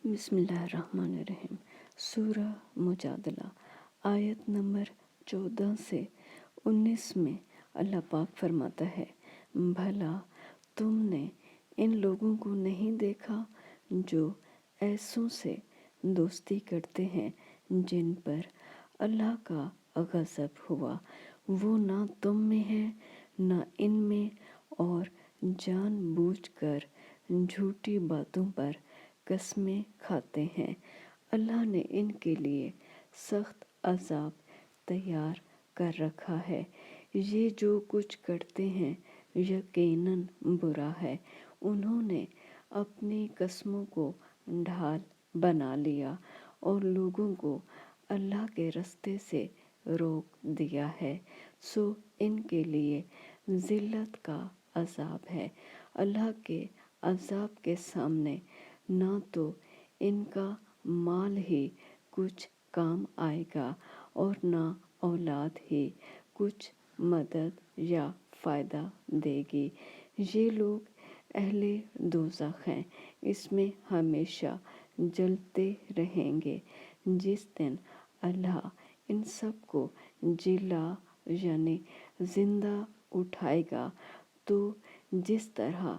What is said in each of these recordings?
بسم اللہ الرحمن الرحیم۔ سورہ مجادلہ آیت نمبر 14 سے 19 میں اللہ پاک فرماتا ہے، بھلا تم نے ان لوگوں کو نہیں دیکھا جو ایسوں سے دوستی کرتے ہیں جن پر اللہ کا غضب ہوا، وہ نہ تم میں ہے نہ ان میں، اور جان بوجھ کر جھوٹی باتوں پر قسمیں کھاتے ہیں۔ اللہ نے ان کے لیے سخت عذاب تیار کر رکھا ہے۔ یہ جو کچھ کرتے ہیں یقیناً برا ہے۔ انہوں نے اپنی قسموں کو ڈھال بنا لیا اور لوگوں کو اللہ کے رستے سے روک دیا ہے، سو ان کے لیے ذلت کا عذاب ہے۔ اللہ کے عذاب کے سامنے نہ تو ان کا مال ہی کچھ کام آئے گا اور نہ اولاد ہی کچھ مدد یا فائدہ دے گی۔ یہ لوگ اہل دوزخ ہیں، اس میں ہمیشہ جلتے رہیں گے۔ جس دن اللہ ان سب کو جلا یعنی زندہ اٹھائے گا تو جس طرح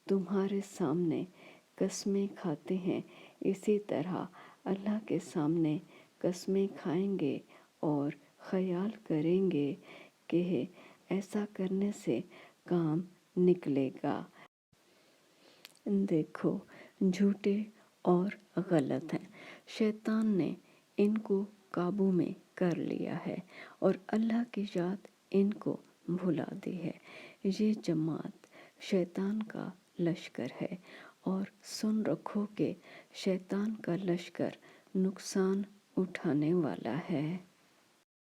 تمہارے سامنے قسمیں کھاتے ہیں اسی طرح اللہ کے سامنے قسمیں کھائیں گے اور خیال کریں گے کہ ایسا کرنے سے کام نکلے گا۔ دیکھو جھوٹے اور غلط ہیں، شیطان نے ان کو قابو میں کر لیا ہے اور اللہ کی یاد ان کو بھلا دی ہے۔ یہ جماعت شیطان کا لشکر ہے، اور سن رکھو کہ شیطان کا لشکر نقصان اٹھانے والا ہے۔